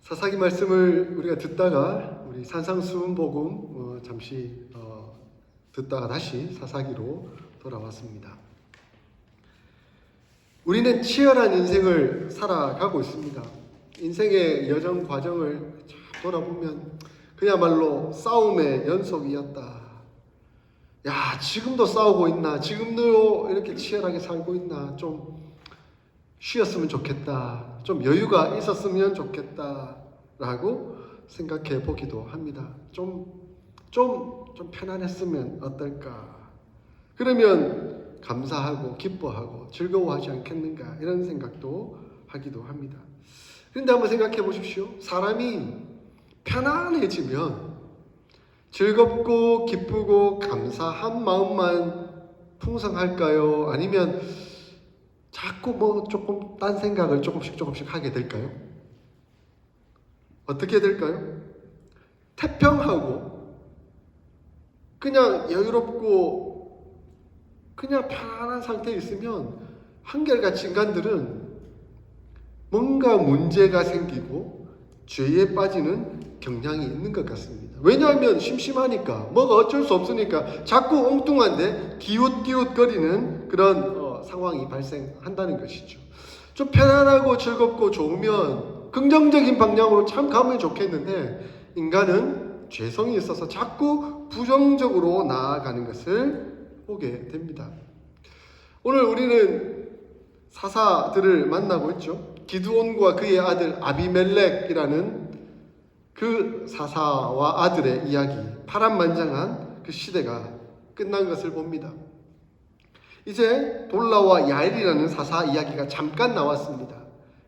사사기 말씀을 우리가 듣다가 우리 산상수훈복음 잠시 듣다가 다시 사사기로 돌아왔습니다. 우리는 치열한 인생을 살아가고 있습니다. 인생의 여정 과정을 쫙 돌아보면 그야말로 싸움의 연속이었다. 야, 지금도 싸우고 있나? 지금도 이렇게 치열하게 살고 있나? 좀 쉬었으면 좋겠다. 좀 여유가 있었으면 좋겠다. 라고 생각해 보기도 합니다. 좀 편안했으면 어떨까? 그러면 감사하고 기뻐하고 즐거워하지 않겠는가? 이런 생각도 하기도 합니다. 그런데 한번 생각해 보십시오. 사람이 편안해지면 즐겁고 기쁘고 감사한 마음만 풍성할까요? 아니면 자꾸 조금 딴 생각을 조금씩 하게 될까요? 어떻게 될까요? 태평하고 그냥 여유롭고 그냥 편안한 상태에 있으면 한결같이 인간들은 뭔가 문제가 생기고 죄에 빠지는 경향이 있는 것 같습니다. 왜냐하면 심심하니까 뭐가 어쩔 수 없으니까 자꾸 엉뚱한데 기웃기웃거리는 그런 상황이 발생한다는 것이죠. 좀 편안하고 즐겁고 좋으면 긍정적인 방향으로 참 가면 좋겠는데 인간은 죄성이 있어서 자꾸 부정적으로 나아가는 것을 보게 됩니다. 오늘 우리는 사사들을 만나고 있죠. 기드온과 그의 아들 아비멜렉이라는 그 사사와 아들의 이야기, 파란만장한 그 시대가 끝난 것을 봅니다. 이제 돌라와 야일이라는 사사 이야기가 잠깐 나왔습니다.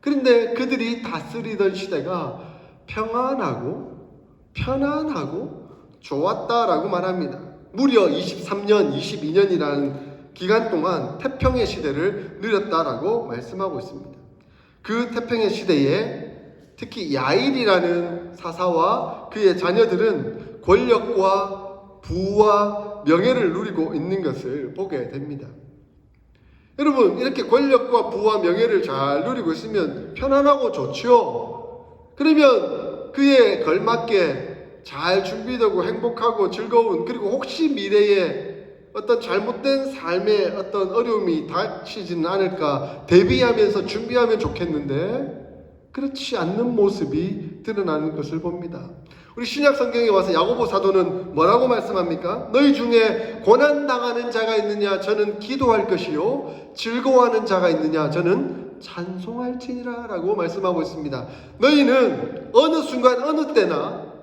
그런데 그들이 다스리던 시대가 평안하고 편안하고 좋았다라고 말합니다. 무려 23년, 22년이라는 기간 동안 태평의 시대를 누렸다라고 말씀하고 있습니다. 그 태평의 시대에 특히 야일이라는 사사와 그의 자녀들은 권력과 부와 명예를 누리고 있는 것을 보게 됩니다. 여러분, 이렇게 권력과 부와 명예를 잘 누리고 있으면 편안하고 좋죠. 그러면 그에 걸맞게 잘 준비되고 행복하고 즐거운, 그리고 혹시 미래에 어떤 잘못된 삶의 어떤 어려움이 닥치지는 않을까 대비하면서 준비하면 좋겠는데 그렇지 않는 모습이 드러나는 것을 봅니다. 우리 신약 성경에 와서 야고보 사도는 뭐라고 말씀합니까? 너희 중에 고난당하는 자가 있느냐? 저는 기도할 것이요. 즐거워하는 자가 있느냐? 저는 찬송할지니라 라고 말씀하고 있습니다. 너희는 어느 순간 어느 때나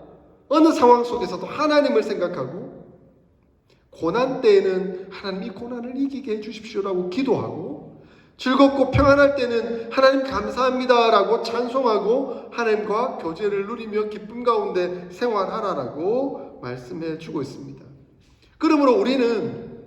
어느 상황 속에서도 하나님을 생각하고 고난 때에는 하나님 이 고난을 이기게 해주십시오라고 기도하고 즐겁고 평안할 때는 하나님 감사합니다라고 찬송하고 하나님과 교제를 누리며 기쁨 가운데 생활하라라고 말씀해 주고 있습니다. 그러므로 우리는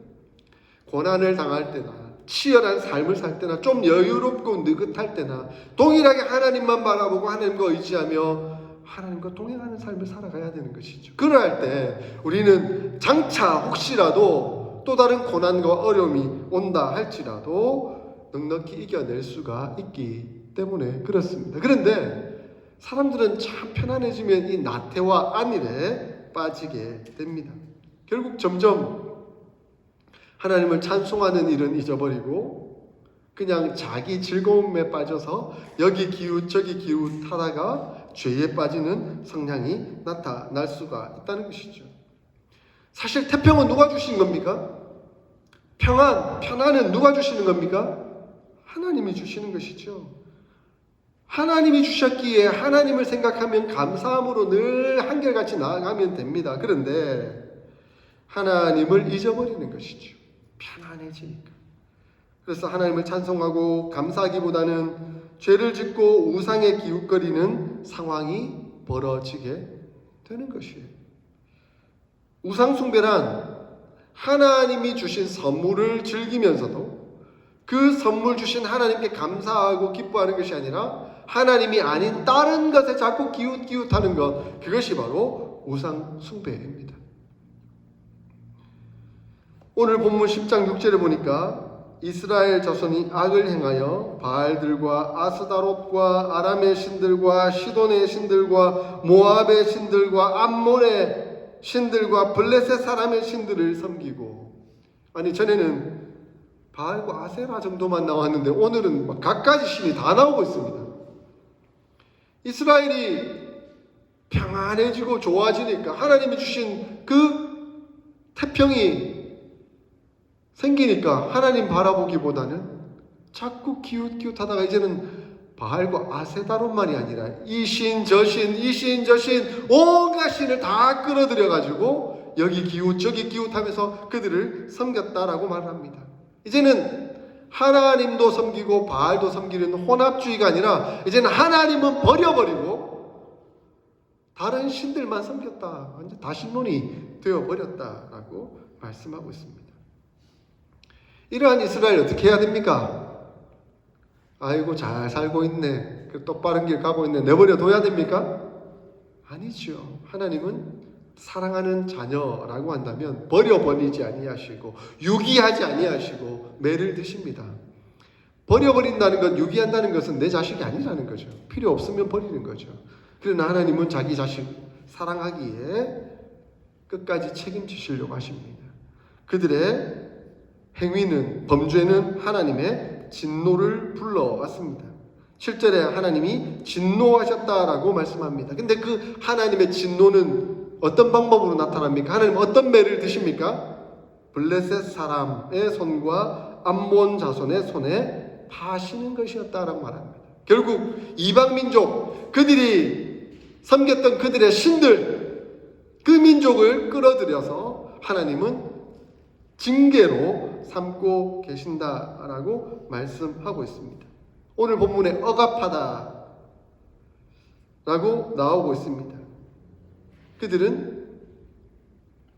고난을 당할 때나 치열한 삶을 살 때나 좀 여유롭고 느긋할 때나 동일하게 하나님만 바라보고 하나님과 의지하며 하나님과 동행하는 삶을 살아가야 되는 것이죠. 그럴 때 우리는 장차 혹시라도 또 다른 고난과 어려움이 온다 할지라도 넉넉히 이겨낼 수가 있기 때문에 그렇습니다. 그런데 사람들은 참 편안해지면 이 나태와 안일에 빠지게 됩니다. 결국 점점 하나님을 찬송하는 일은 잊어버리고 그냥 자기 즐거움에 빠져서 여기 기웃 저기 기웃 하다가 죄에 빠지는 성향이 나타날 수가 있다는 것이죠. 사실 태평은 누가 주신 겁니까? 편안은 누가 주시는 겁니까? 하나님이 주시는 것이죠. 하나님이 주셨기에 하나님을 생각하면 감사함으로 늘 한결같이 나아가면 됩니다. 그런데 하나님을 잊어버리는 것이죠. 편안해지니까. 그래서 하나님을 찬송하고 감사하기보다는 죄를 짓고 우상에 기웃거리는 상황이 벌어지게 되는 것이에요. 우상 숭배란 하나님이 주신 선물을 즐기면서도 그 선물 주신 하나님께 감사하고 기뻐하는 것이 아니라 하나님이 아닌 다른 것에 자꾸 기웃기웃하는 것, 그것이 바로 우상 숭배입니다. 오늘 본문 10장 6절을 보니까 이스라엘 자손이 악을 행하여 바알들과 아스다롯과 아람의 신들과 시돈의 신들과 모압의 신들과 암몬의 신들과 블레셋 사람의 신들을 섬기고. 아니, 전에는 바알과 아세라 정도만 나왔는데 오늘은 막 갖가지 신이 다 나오고 있습니다. 이스라엘이 평안해지고 좋아지니까 하나님이 주신 그 태평이 생기니까 하나님 바라보기보다는 자꾸 기웃기웃하다가 이제는 바알과 아세다롯만이 아니라 이 신 저 신 이 신 저 신 온갖 신을 다 끌어들여 가지고 여기 기웃 저기 기웃하면서 그들을 섬겼다라고 말합니다. 이제는 하나님도 섬기고 바알도 섬기는 혼합주의가 아니라 이제는 하나님은 버려버리고 다른 신들만 섬겼다. 완전 다신론이 되어버렸다라고 말씀하고 있습니다. 이러한 이스라엘 어떻게 해야 됩니까? 아이고 잘 살고 있네, 똑바른 길 가고 있네, 내버려 둬야 됩니까? 아니죠. 하나님은 사랑하는 자녀라고 한다면 버려버리지 아니하시고 유기하지 아니하시고 매를 드십니다. 버려버린다는 것, 유기한다는 것은 내 자식이 아니라는 거죠. 필요 없으면 버리는 거죠. 그러나 하나님은 자기 자식 사랑하기에 끝까지 책임지시려고 하십니다. 그들의 행위는, 범죄는 하나님의 진노를 불러왔습니다. 7절에 하나님이 진노하셨다라고 말씀합니다. 근데 그 하나님의 진노는 어떤 방법으로 나타납니까? 하나님 어떤 매를 드십니까? 블레셋 사람의 손과 암몬 자손의 손에 파시는 것이었다라고 말합니다. 결국 이방민족, 그들이 섬겼던 그들의 신들, 그 민족을 끌어들여서 하나님은 징계로 삼고 계신다라고 말씀하고 있습니다. 오늘 본문에 억압하다 라고 나오고 있습니다. 그들은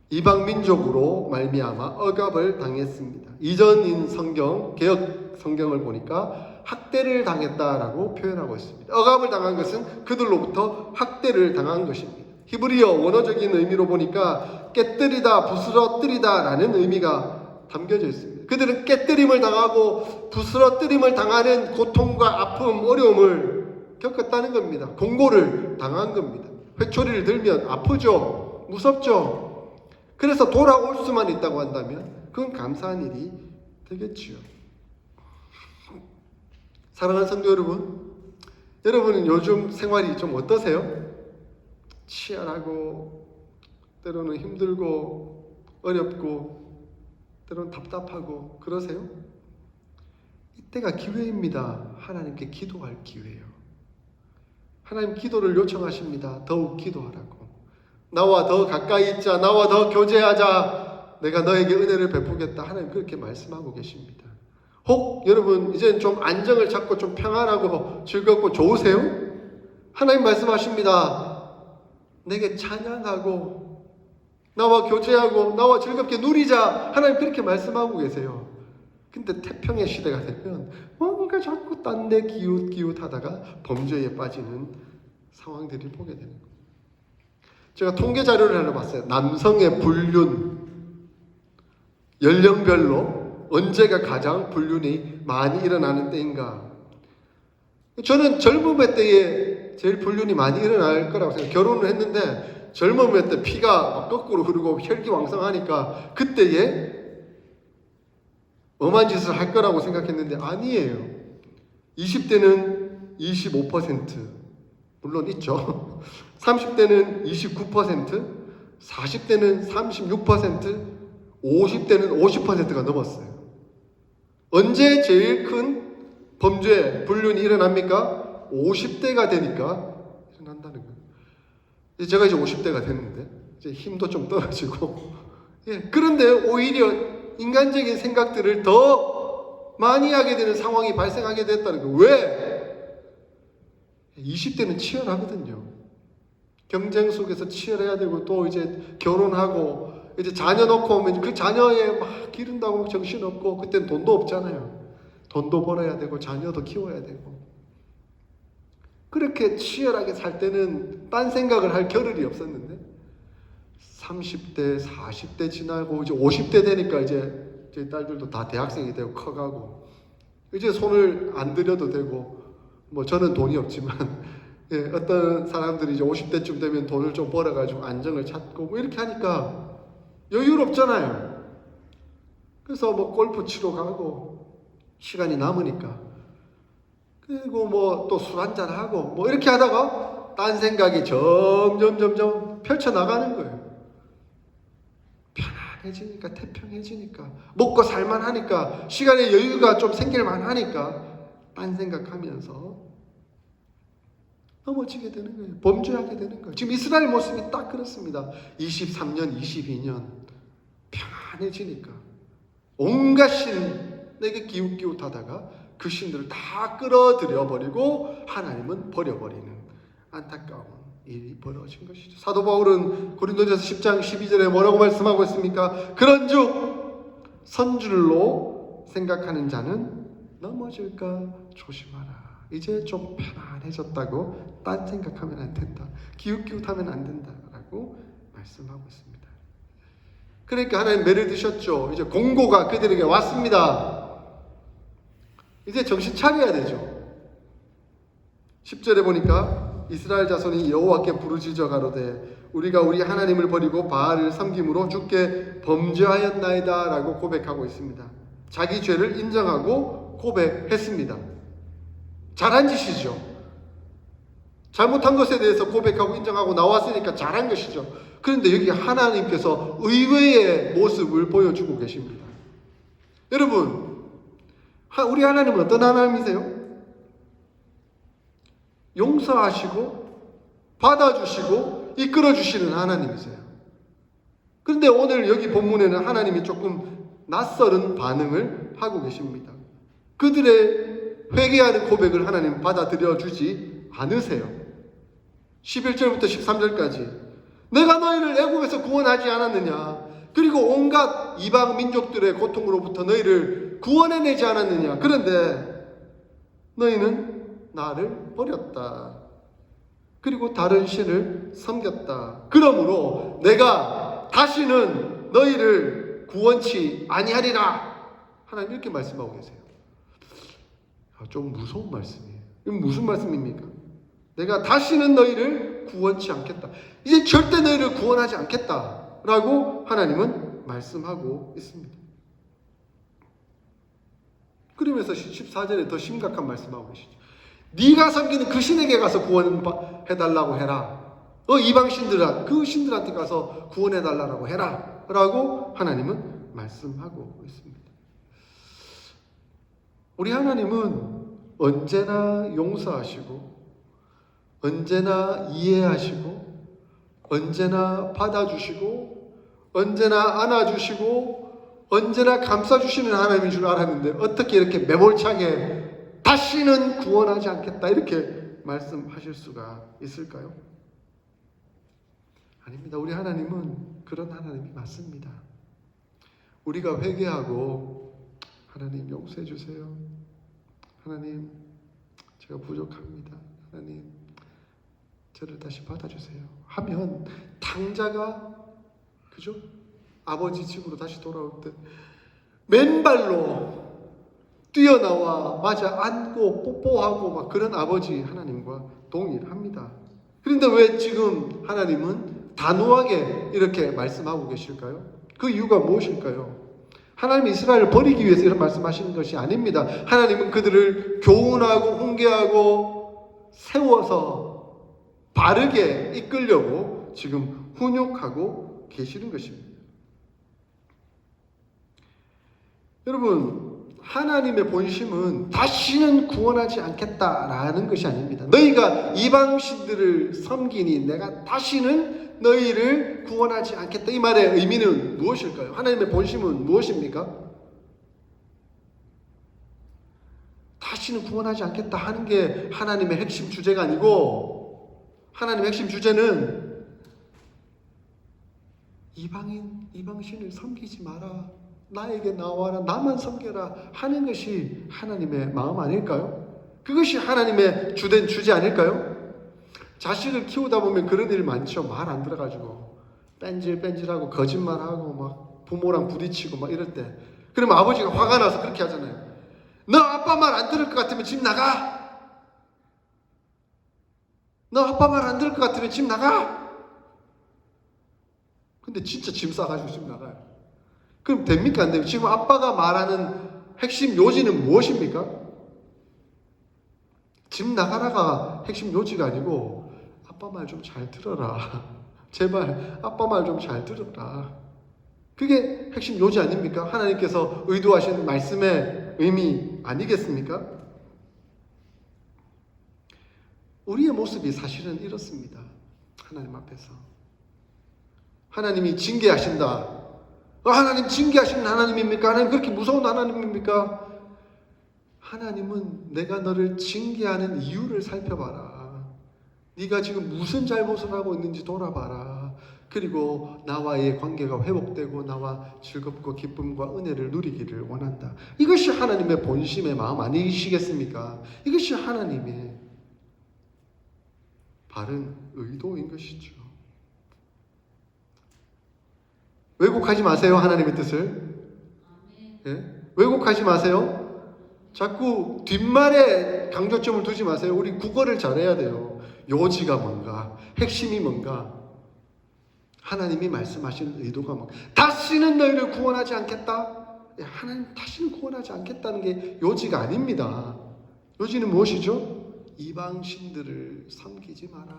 이방민족으로 말미암아 억압을 당했습니다. 이전인 성경, 개역 성경을 보니까 학대를 당했다라고 표현하고 있습니다. 억압을 당한 것은 그들로부터 학대를 당한 것입니다. 히브리어 원어적인 의미로 보니까 깨뜨리다, 부스러뜨리다 라는 의미가 담겨져 있습니다. 그들은 깨뜨림을 당하고 부스러뜨림을 당하는 고통과 아픔, 어려움을 겪었다는 겁니다. 공고를 당한 겁니다. 회초리를 들면 아프죠. 무섭죠. 그래서 돌아올 수만 있다고 한다면 그건 감사한 일이 되겠지요. 사랑하는 성도 여러분, 여러분은 요즘 생활이 좀 어떠세요? 치열하고 때로는 힘들고 어렵고 때로는 답답하고 그러세요? 이때가 기회입니다. 하나님께 기도할 기회예요. 하나님 기도를 요청하십니다. 더욱 기도하라고. 나와 더 가까이 있자. 나와 더 교제하자. 내가 너에게 은혜를 베푸겠다. 하나님 그렇게 말씀하고 계십니다. 혹 여러분 이제는 좀 안정을 찾고 좀 평안하고 즐겁고 좋으세요? 하나님 말씀하십니다. 내게 찬양하고 나와 교제하고 나와 즐겁게 누리자. 하나님 그렇게 말씀하고 계세요. 근데 태평의 시대가 되면 뭔가 자꾸 딴 데 기웃기웃하다가 범죄에 빠지는 상황들을 보게 되는 거예요. 제가 통계 자료를 하나 봤어요. 남성의 불륜 연령별로 언제가 가장 불륜이 많이 일어나는 때인가? 저는 젊음의 때에 제일 불륜이 많이 일어날 거라고 생각해요. 결혼을 했는데 젊음의 때 피가 막 거꾸로 흐르고 혈기왕성하니까 그때에 엄한 짓을 할 거라고 생각했는데 아니에요. 20대는 25%, 물론 있죠. 30대는 29%, 40대는 36%, 50대는 50%가 넘었어요. 언제 제일 큰 범죄, 불륜이 일어납니까? 50대가 되니까 일어난다는 거예요. 제가 이제 50대가 됐는데 이제 힘도 좀 떨어지고 그런데 오히려 인간적인 생각들을 더 많이 하게 되는 상황이 발생하게 됐다는 거예요. 왜? 20대는 치열하거든요. 경쟁 속에서 치열해야 되고 또 이제 결혼하고 이제 자녀 놓고 오면 그 자녀에 막 기른다고 정신없고 그때는 돈도 없잖아요. 돈도 벌어야 되고 자녀도 키워야 되고 그렇게 치열하게 살 때는 딴 생각을 할 겨를이 없었는데 30대, 40대 지나고 이제 50대 되니까 이제 저희 딸들도 다 대학생이 되고 커가고 이제 손을 안 들여도 되고 뭐 저는 돈이 없지만 예, 어떤 사람들이 이제 50대쯤 되면 돈을 좀 벌어가지고 안정을 찾고 뭐 이렇게 하니까 여유롭잖아요. 그래서 뭐 골프 치러 가고 시간이 남으니까 그리고 뭐 또 술 한잔 하고 뭐 이렇게 하다가 딴 생각이 점점 펼쳐나가는 거예요. 편안해지니까 태평해지니까 먹고 살만하니까 시간의 여유가 좀 생길만 하니까 딴 생각하면서 넘어지게 되는 거예요. 범죄하게 되는 거예요. 지금 이스라엘 모습이 딱 그렇습니다. 23년, 22년 편안해지니까 온갖 신에게 기웃기웃하다가 그 신들을 다 끌어들여 버리고 하나님은 버려버리는 안타까운 일이 벌어진 것이죠. 사도 바울은 고린도전서 10장 12절에 뭐라고 말씀하고 있습니까? 그런즉 선줄로 생각하는 자는 넘어질까 조심하라. 이제 좀 편안해졌다고 딴 생각하면 안 된다. 기웃기웃하면 안 된다라고 말씀하고 있습니다. 그러니까 하나님 매를 드셨죠. 이제 공고가 그들에게 왔습니다. 이제 정신 차려야 되죠. 10절에 보니까 이스라엘 자손이 여호와께 부르짖어 가로되 우리가 우리 하나님을 버리고 바알을 섬김으로 주께 범죄하였나이다 라고 고백하고 있습니다. 자기 죄를 인정하고 고백했습니다. 잘한 짓이죠. 잘못한 것에 대해서 고백하고 인정하고 나왔으니까 잘한 것이죠. 그런데 여기 하나님께서 의외의 모습을 보여주고 계십니다. 여러분, 우리 하나님은 어떤 하나님이세요? 용서하시고 받아주시고 이끌어주시는 하나님이세요. 그런데 오늘 여기 본문에는 하나님이 조금 낯설은 반응을 하고 계십니다. 그들의 회개하는 고백을 하나님 받아들여 주지 않으세요. 11절부터 13절까지 내가 너희를 애굽에서 구원하지 않았느냐? 그리고 온갖 이방 민족들의 고통으로부터 너희를 구원해내지 않았느냐? 그런데 너희는 나를 버렸다. 그리고 다른 신을 섬겼다. 그러므로 내가 다시는 너희를 구원치 아니하리라. 하나님 이렇게 말씀하고 계세요. 좀 무서운 말씀이에요. 이건 무슨 말씀입니까? 내가 다시는 너희를 구원치 않겠다. 이제 절대 너희를 구원하지 않겠다 라고 하나님은 말씀하고 있습니다. 그러면서 14절에 더 심각한 말씀하고 계시죠. 네가 섬기는 그 신에게 가서 구원해달라고 해라. 이방신들아 그 신들한테 가서 구원해달라고 해라 라고 하나님은 말씀하고 있습니다. 우리 하나님은 언제나 용서하시고 언제나 이해하시고 언제나 받아주시고 언제나 안아주시고 언제나 감싸주시는 하나님인 줄 알았는데 어떻게 이렇게 매몰차게 다시는 구원하지 않겠다 이렇게 말씀하실 수가 있을까요? 아닙니다. 우리 하나님은 그런 하나님이 맞습니다. 우리가 회개하고 하나님 용서해 주세요. 하나님 제가 부족합니다. 하나님 저를 다시 받아주세요. 하면 당자가 그죠? 아버지 집으로 다시 돌아올 때 맨발로 뛰어나와 맞아 안고 뽀뽀하고 막 그런 아버지 하나님과 동일합니다. 그런데 왜 지금 하나님은 단호하게 이렇게 말씀하고 계실까요? 그 이유가 무엇일까요? 하나님이 이스라엘을 버리기 위해서 이런 말씀하시는 것이 아닙니다. 하나님은 그들을 교훈하고 훈계하고 세워서 바르게 이끌려고 지금 훈육하고 계시는 것입니다. 여러분, 하나님의 본심은 다시는 구원하지 않겠다라는 것이 아닙니다. 너희가 이방신들을 섬기니 내가 다시는 너희를 구원하지 않겠다. 이 말의 의미는 무엇일까요? 하나님의 본심은 무엇입니까? 다시는 구원하지 않겠다 하는 게 하나님의 핵심 주제가 아니고 하나님의 핵심 주제는 이방신을 섬기지 마라. 나에게 나와라. 나만 섬겨라 하는 것이 하나님의 마음 아닐까요? 그것이 하나님의 주된 주제 아닐까요? 자식을 키우다 보면 그런 일 많죠. 말 안 들어가지고 뺀질뺀질하고 거짓말하고 막 부모랑 부딪히고 막 이럴 때 그러면 아버지가 화가 나서 그렇게 하잖아요. 너 아빠 말 안 들을 것 같으면 집 나가. 너 아빠 말 안 들을 것 같으면 집 나가. 근데 진짜 짐 싸가지고 집 나가요. 그럼 됩니까? 안 돼요? 지금 아빠가 말하는 핵심 요지는 무엇입니까? 집 나가라가 핵심 요지가 아니고 아빠 말 좀 잘 들어라. 제발 아빠 말 좀 잘 들어라. 그게 핵심 요지 아닙니까? 하나님께서 의도하신 말씀의 의미 아니겠습니까? 우리의 모습이 사실은 이렇습니다. 하나님 앞에서. 하나님이 징계하신다. 하나님 징계하시는 하나님입니까? 하나님 그렇게 무서운 하나님입니까? 하나님은 내가 너를 징계하는 이유를 살펴봐라. 네가 지금 무슨 잘못을 하고 있는지 돌아봐라. 그리고 나와의 관계가 회복되고 나와 즐겁고 기쁨과 은혜를 누리기를 원한다. 이것이 하나님의 본심의 마음 아니시겠습니까? 이것이 하나님의 바른 의도인 것이죠. 왜곡하지 마세요. 하나님의 뜻을. 예? 왜곡하지 마세요. 자꾸 뒷말에 강조점을 두지 마세요. 우리 국어를 잘해야 돼요. 요지가 뭔가, 핵심이 뭔가, 하나님이 말씀하신 의도가 뭔가. 다시는 너희를 구원하지 않겠다. 하나님 다시는 구원하지 않겠다는 게 요지가 아닙니다. 요지는 무엇이죠? 이방신들을 섬기지 마라.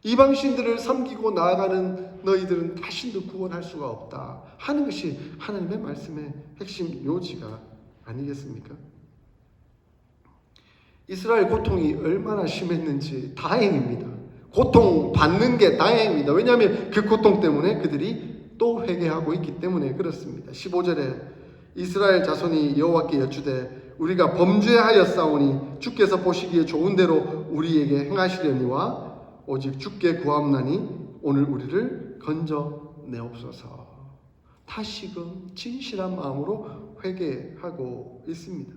이방신들을 섬기고 나아가는 너희들은 다시도 구원할 수가 없다 하는 것이 하나님의 말씀의 핵심 요지가 아니겠습니까? 이스라엘 고통이 얼마나 심했는지 다행입니다. 고통 받는 게 다행입니다. 왜냐하면 그 고통 때문에 그들이 또 회개하고 있기 때문에 그렇습니다. 15절에 이스라엘 자손이 여호와께 여쭈되 우리가 범죄하였사오니 주께서 보시기에 좋은 대로 우리에게 행하시려니와 오직 주께 구함나니 오늘 우리를 건져내옵소서. 다시금 진실한 마음으로 회개하고 있습니다.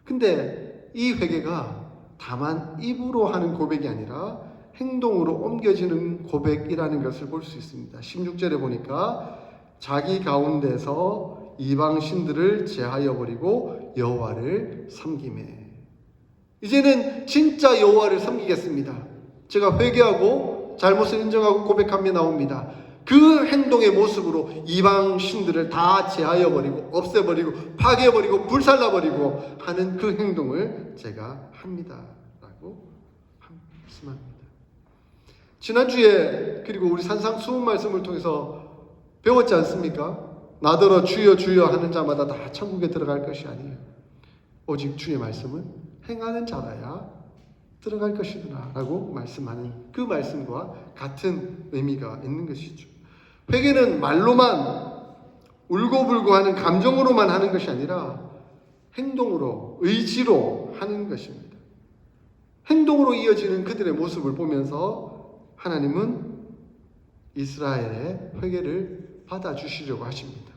근데 이 회개가 다만 입으로 하는 고백이 아니라 행동으로 옮겨지는 고백이라는 것을 볼 수 있습니다. 16절에 보니까 자기 가운데서 이방 신들을 제하여 버리고 여호와를 섬기매. 이제는 진짜 여호와를 섬기겠습니다. 제가 회개하고 잘못을 인정하고 고백하며 나옵니다. 그 행동의 모습으로 이방 신들을 다 제하여 버리고 없애버리고 파괴해버리고 불살라버리고 하는 그 행동을 제가 합니다. 라고 말씀합니다. 지난주에 그리고 우리 산상 수훈 말씀을 통해서 배웠지 않습니까? 나더러 주여 주여 하는 자마다 다 천국에 들어갈 것이 아니에요. 오직 주의 말씀은 행하는 자라야 들어갈 것이구나 라고 말씀하는 그 말씀과 같은 의미가 있는 것이죠. 회개는 말로만 울고불고 하는 감정으로만 하는 것이 아니라 행동으로 의지로 하는 것입니다. 행동으로 이어지는 그들의 모습을 보면서 하나님은 이스라엘의 회개를 받아주시려고 하십니다.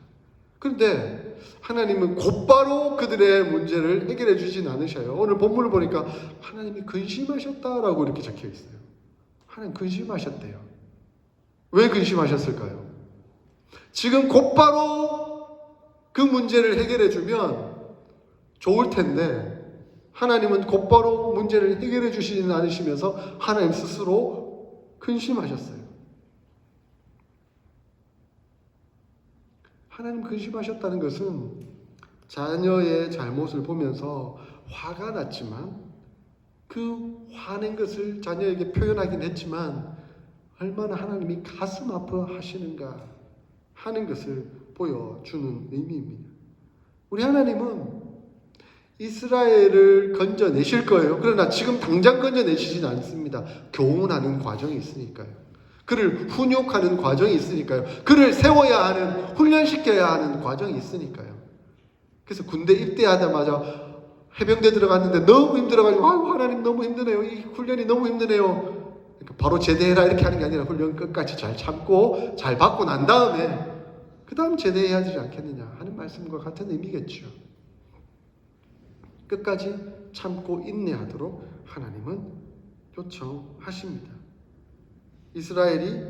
그런데 하나님은 곧바로 그들의 문제를 해결해 주진 않으셔요. 오늘 본문을 보니까 하나님이 근심하셨다라고 이렇게 적혀 있어요. 하나님 근심하셨대요. 왜 근심하셨을까요? 지금 곧바로 그 문제를 해결해 주면 좋을 텐데 하나님은 곧바로 문제를 해결해 주시지는 않으시면서 하나님 스스로 근심하셨어요. 하나님 근심하셨다는 것은 자녀의 잘못을 보면서 화가 났지만 그 화낸 것을 자녀에게 표현하긴 했지만 얼마나 하나님이 가슴 아파하시는가 하는 것을 보여주는 의미입니다. 우리 하나님은 이스라엘을 건져내실 거예요. 그러나 지금 당장 건져내시진 않습니다. 교훈하는 과정이 있으니까요. 그를 훈육하는 과정이 있으니까요. 그를 세워야 하는, 훈련시켜야 하는 과정이 있으니까요. 그래서 군대 입대하자마자 해병대 들어갔는데 너무 힘들어가지고 아이고 하나님 너무 힘드네요. 이 훈련이 너무 힘드네요. 그러니까 바로 제대해라 이렇게 하는 게 아니라 훈련 끝까지 잘 참고 잘 받고 난 다음에 그 다음 제대해야 되지 않겠느냐 하는 말씀과 같은 의미겠죠. 끝까지 참고 인내하도록 하나님은 요청하십니다. 이스라엘이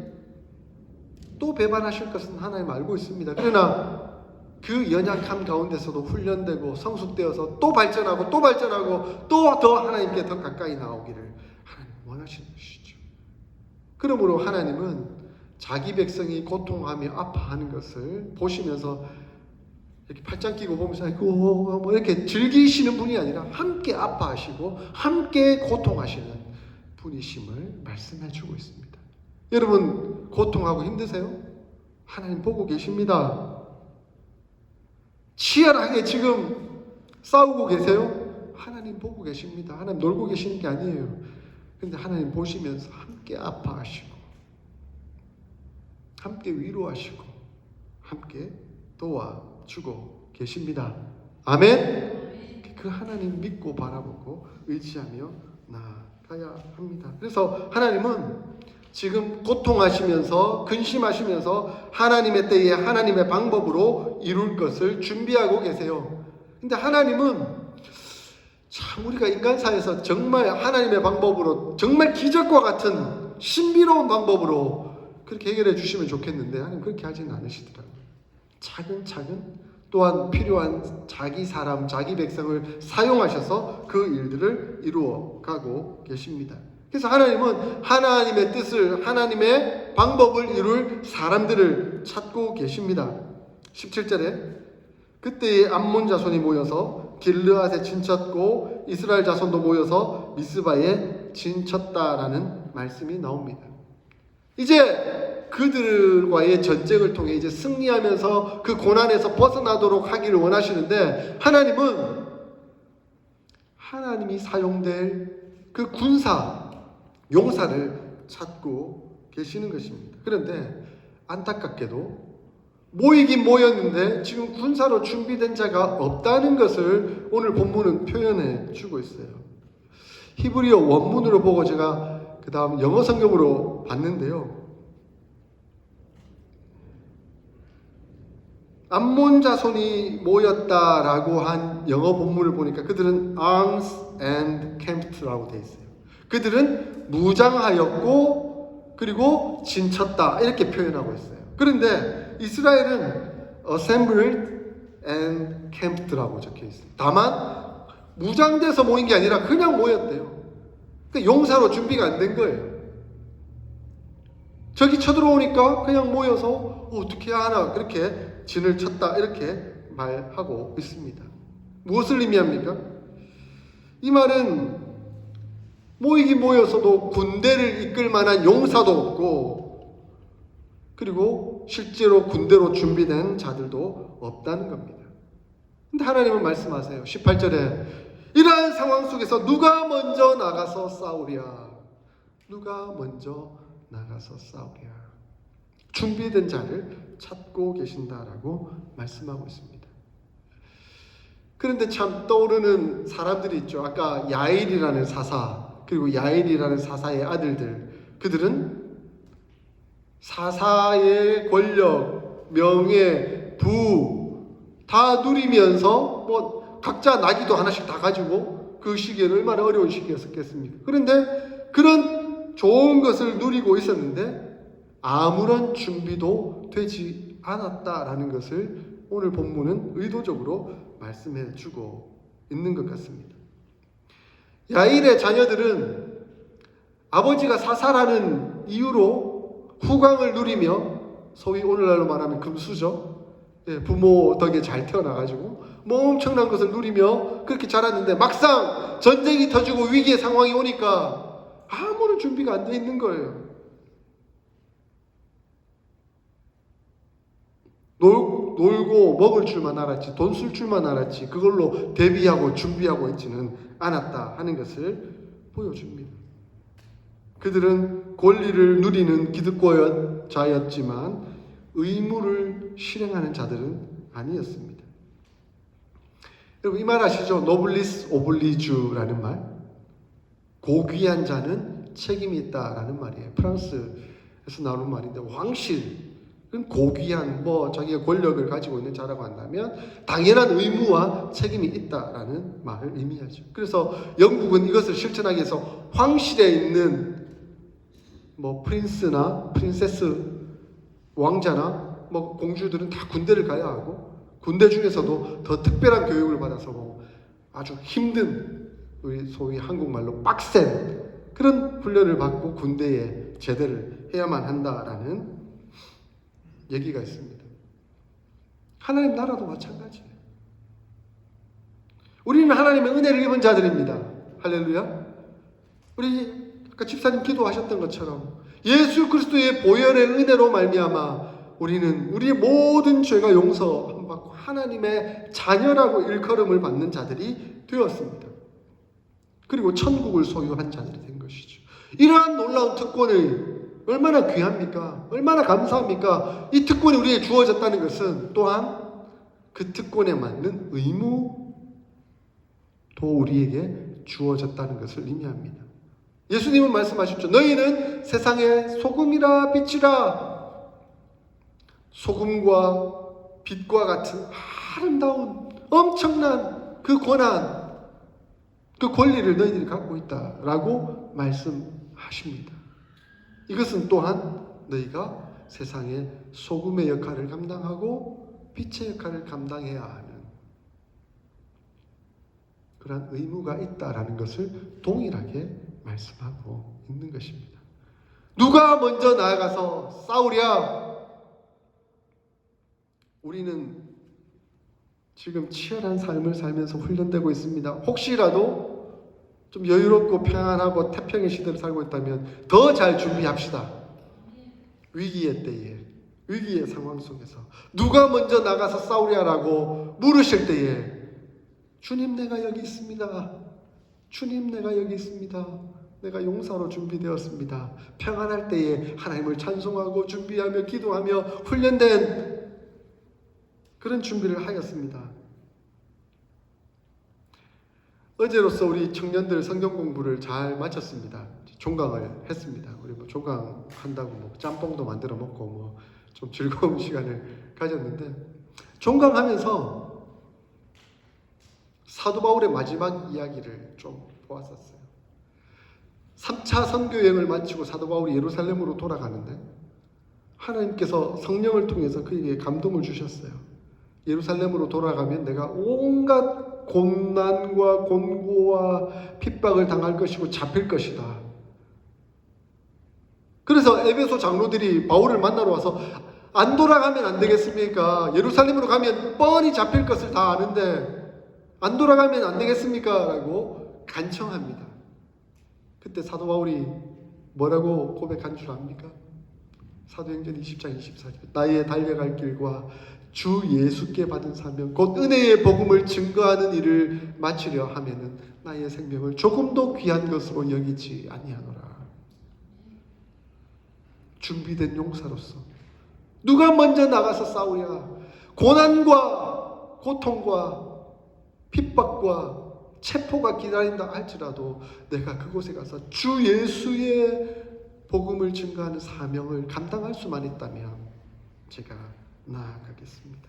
또 배반하실 것은 하나님 알고 있습니다. 그러나 그 연약함 가운데서도 훈련되고 성숙되어서 또 발전하고 또 발전하고 또 더 하나님께 더 가까이 나오기를 하나님 원하시는 것이죠. 그러므로 하나님은 자기 백성이 고통하며 아파하는 것을 보시면서 이렇게 팔짱 끼고 보면서 아이고 뭐 이렇게 즐기시는 분이 아니라 함께 아파하시고 함께 고통하시는 분이심을 말씀해 주고 있습니다. 여러분 고통하고 힘드세요? 하나님 보고 계십니다. 치열하게 지금 싸우고 계세요? 하나님 보고 계십니다. 하나님 놀고 계시는 게 아니에요. 근데 하나님 보시면서 함께 아파하시고 함께 위로하시고 함께 도와주고 계십니다. 아멘. 그 하나님 믿고 바라보고 의지하며 나아가야 합니다. 그래서 하나님은 지금 고통하시면서 근심하시면서 하나님의 때에 하나님의 방법으로 이룰 것을 준비하고 계세요. 근데 하나님은 참 우리가 인간사에서 정말 하나님의 방법으로 정말 기적과 같은 신비로운 방법으로 그렇게 해결해 주시면 좋겠는데 하나님 그렇게 하지는 않으시더라고요. 차근차근 또한 필요한 자기 사람, 자기 백성을 사용하셔서 그 일들을 이루어 가고 계십니다. 그래서 하나님은 하나님의 뜻을, 하나님의 방법을 이룰 사람들을 찾고 계십니다. 17절에 그때의 암몬 자손이 모여서 길르앗에 진쳤고 이스라엘 자손도 모여서 미스바에 진쳤다라는 말씀이 나옵니다. 이제 그들과의 전쟁을 통해 이제 승리하면서 그 고난에서 벗어나도록 하기를 원하시는데 하나님은 하나님이 사용될 그 군사 용사를 찾고 계시는 것입니다. 그런데 안타깝게도 모이긴 모였는데 지금 군사로 준비된 자가 없다는 것을 오늘 본문은 표현해 주고 있어요. 히브리어 원문으로 보고 제가 그 다음 영어 성경으로 봤는데요. 암몬 자손이 모였다라고 한 영어 본문을 보니까 그들은 arms and camped라고 되어 있어요. 그들은 무장하였고 그리고 진쳤다 이렇게 표현하고 있어요. 그런데 이스라엘은 assembled and camped라고 적혀 있어요. 다만 무장돼서 모인 게 아니라 그냥 모였대요. 그러니까 용사로 준비가 안 된 거예요. 적이 쳐들어오니까 그냥 모여서 어떻게 하나 그렇게 진을 쳤다 이렇게 말하고 있습니다. 무엇을 의미합니까? 이 말은 모이긴 모여서도 군대를 이끌 만한 용사도 없고 그리고 실제로 군대로 준비된 자들도 없다는 겁니다. 근데 하나님은 말씀하세요. 18절에 이러한 상황 속에서 누가 먼저 나가서 싸우랴? 누가 먼저 나가서 싸우랴? 준비된 자를 찾고 계신다라고 말씀하고 있습니다. 그런데 참 떠오르는 사람들이 있죠. 아까 야일이라는 사사 그리고 야일이라는 사사의 아들들, 그들은 사사의 권력, 명예, 부 다 누리면서 뭐 각자 나기도 하나씩 다 가지고 그 시기에는 얼마나 어려운 시기였겠습니까? 그런데 그런 좋은 것을 누리고 있었는데 아무런 준비도 되지 않았다라는 것을 오늘 본문은 의도적으로 말씀해 주고 있는 것 같습니다. 야일의 자녀들은 아버지가 사사라는 이유로 후광을 누리며 소위 오늘날로 말하면 금수저, 부모 덕에 잘 태어나가지고 뭐 엄청난 것을 누리며 그렇게 자랐는데 막상 전쟁이 터지고 위기의 상황이 오니까 아무런 준비가 안 돼 있는 거예요. 놀고 먹을 줄만 알았지, 돈 쓸 줄만 알았지, 그걸로 대비하고 준비하고 있지는 않았다 하는 것을 보여줍니다. 그들은 권리를 누리는 기득권자였지만 의무를 실행하는 자들은 아니었습니다. 여러분 이 말 아시죠? 노블리스 오블리주라는 말. 고귀한 자는 책임이 있다라는 말이에요. 프랑스에서 나오는 말인데 왕실 고귀한 자기가 권력을 가지고 있는 자라고 한다면 당연한 의무와 책임이 있다라는 말을 의미하죠. 그래서 영국은 이것을 실천하기 위해서 황실에 있는 프린스나 프린세스 왕자나 공주들은 다 군대를 가야 하고 군대 중에서도 더 특별한 교육을 받아서 뭐 아주 힘든, 우리 소위 한국말로 빡센 그런 훈련을 받고 군대에 제대를 해야만 한다라는 얘기가 있습니다. 하나님 나라도 마찬가지예요. 우리는 하나님의 은혜를 입은 자들입니다. 할렐루야. 우리 아까 집사님 기도하셨던 것처럼 예수 그리스도의 보혈의 은혜로 말미암아 우리는 우리의 모든 죄가 용서받고 하나님의 자녀라고 일컬음을 받는 자들이 되었습니다. 그리고 천국을 소유한 자들이 된 것이죠. 이러한 놀라운 특권을 얼마나 귀합니까? 얼마나 감사합니까? 이 특권이 우리에게 주어졌다는 것은 또한 그 특권에 맞는 의무도 우리에게 주어졌다는 것을 의미합니다. 예수님은 말씀하셨죠. 너희는 세상의 소금이라 빛이라. 소금과 빛과 같은 아름다운 엄청난 그 권한, 그 권리를 너희들이 갖고 있다라고 말씀하십니다. 이것은 또한 너희가 세상의 소금의 역할을 감당하고 빛의 역할을 감당해야 하는 그런 의무가 있다라는 것을 동일하게 말씀하고 있는 것입니다. 누가 먼저 나아가서 싸우랴? 우리는 지금 치열한 삶을 살면서 훈련되고 있습니다. 혹시라도 좀 여유롭고 평안하고 태평의 시대를 살고 있다면 더 잘 준비합시다. 위기의 때에, 위기의 상황 속에서 누가 먼저 나가서 싸우랴라고 물으실 때에 주님 내가 여기 있습니다. 주님 내가 여기 있습니다. 내가 용사로 준비되었습니다. 평안할 때에 하나님을 찬송하고 준비하며 기도하며 훈련된 그런 준비를 하였습니다. 어제로서 우리 청년들 성경 공부를 잘 마쳤습니다. 종강을 했습니다. 우리 뭐 종강 한다고 뭐 짬뽕도 만들어 먹고 뭐 좀 즐거운 시간을 가졌는데, 종강하면서 사도 바울의 마지막 이야기를 좀 보았었어요. 3차 선교 여행을 마치고 사도 바울이 예루살렘으로 돌아가는데 하나님께서 성령을 통해서 그에게 감동을 주셨어요. 예루살렘으로 돌아가면 내가 온갖 곤난과 곤고와 핍박을 당할 것이고 잡힐 것이다. 그래서 에베소 장로들이 바울을 만나러 와서 안 돌아가면 안 되겠습니까? 예루살렘으로 가면 뻔히 잡힐 것을 다 아는데 안 돌아가면 안 되겠습니까? 라고 간청합니다. 그때 사도 바울이 뭐라고 고백한 줄 압니까? 사도행전 20장 24절. 나의 달려갈 길과 주 예수께 받은 사명 곧 은혜의 복음을 증거하는 일을 마치려 하면은 나의 생명을 조금도 귀한 것으로 여기지 아니하노라. 준비된 용사로서 누가 먼저 나가서 싸우랴? 고난과 고통과 핍박과 체포가 기다린다 할지라도 내가 그곳에 가서 주 예수의 복음을 증거하는 사명을 감당할 수만 있다면 제가 나아가겠습니다.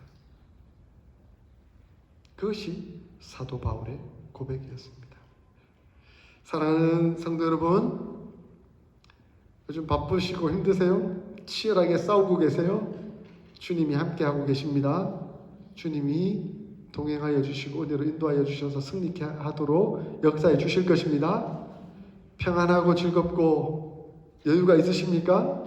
그것이 사도 바울의 고백이었습니다. 사랑하는 성도 여러분, 요즘 바쁘시고 힘드세요? 치열하게 싸우고 계세요? 주님이 함께하고 계십니다. 주님이 동행하여 주시고 은혜로 인도하여 주셔서 승리케 하도록 역사해 주실 것입니다. 평안하고 즐겁고 여유가 있으십니까?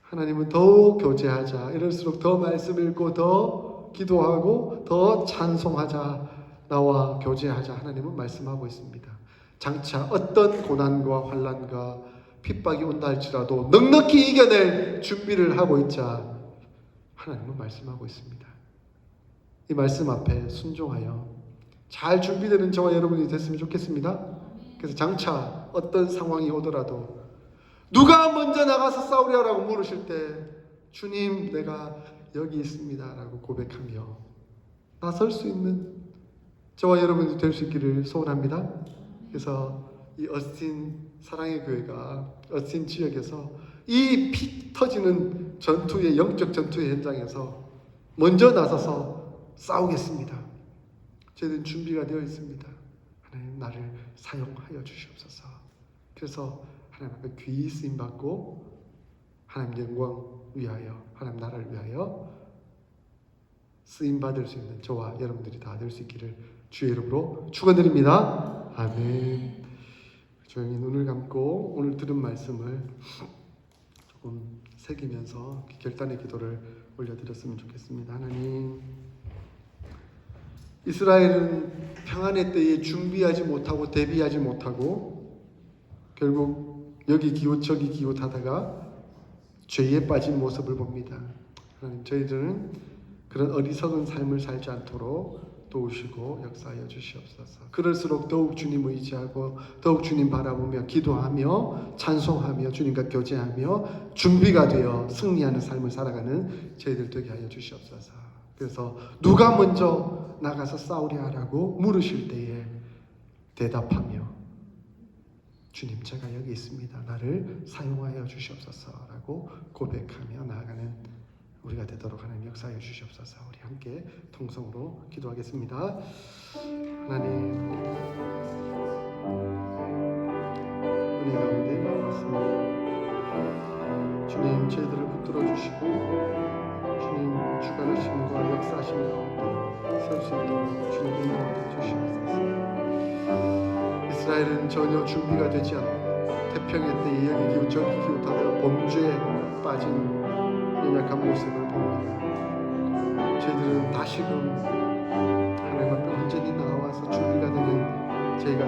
하나님은 더 교제하자. 이럴수록 더 말씀 읽고 더 기도하고 더 찬송하자. 나와 교제하자. 하나님은 말씀하고 있습니다. 장차 어떤 고난과 환난과 핍박이 온다 할지라도 넉넉히 이겨낼 준비를 하고 있자. 하나님은 말씀하고 있습니다. 이 말씀 앞에 순종하여 잘 준비되는 저와 여러분이 됐으면 좋겠습니다. 그래서 장차 어떤 상황이 오더라도 누가 먼저 나가서 싸우랴라고 물으실 때 주님 내가 여기 있습니다 라고 고백하며 나설 수 있는 저와 여러분이 될 수 있기를 소원합니다. 그래서 이 어스틴 사랑의 교회가 어스틴 지역에서 이 피 터지는 전투의 영적 전투의 현장에서 먼저 나서서 싸우겠습니다. 저희들은 준비가 되어 있습니다. 하나님 나를 사용하여 주시옵소서. 그래서 하나님 앞에 귀히 쓰임 받고 하나님 영광 위하여 하나님 나라를 위하여 쓰임 받을 수 있는 저와 여러분들이 다 될 수 있기를 주의 이름으로 축원드립니다. 아멘. 조용히 눈을 감고 오늘 들은 말씀을 조금 새기면서 결단의 기도를 올려드렸으면 좋겠습니다. 하나님, 이스라엘은 평안의 때에 준비하지 못하고 대비하지 못하고 결국 여기 기웃 저기 기웃하다가 죄에 빠진 모습을 봅니다. 하나님, 저희들은 그런 어리석은 삶을 살지 않도록 도우시고 역사하여 주시옵소서. 그럴수록 더욱 주님 의지하고 더욱 주님 바라보며 기도하며 찬송하며 주님과 교제하며 준비가 되어 승리하는 삶을 살아가는 저희들 되게 하여 주시옵소서. 그래서 누가 먼저 나가서 싸우려 하라고 물으실 때에 대답하며 주님, 제가 여기 있습니다. 나를 사용하여 주시옵소서라고 고백하며 나아가는 우리가 되도록 하나님 역사하여 주시옵소서. 우리 함께 통성으로 기도하겠습니다. 하나님, 은혜 가운데 나와서 주님 저희들을 붙들어 주시고 주님 주관하심과 역사하심 가운데 설 수 있도록 주님 인도해 주시옵소서. 이스라엘은 전혀 준비가 되지 않고 태평의 때에 여기 기웃 저기 기웃하다가 범죄에 빠진 연약한 모습을 봅니다. 저희들은 다시금 하나님 앞에 온전히 나와서 준비가 되는 저희가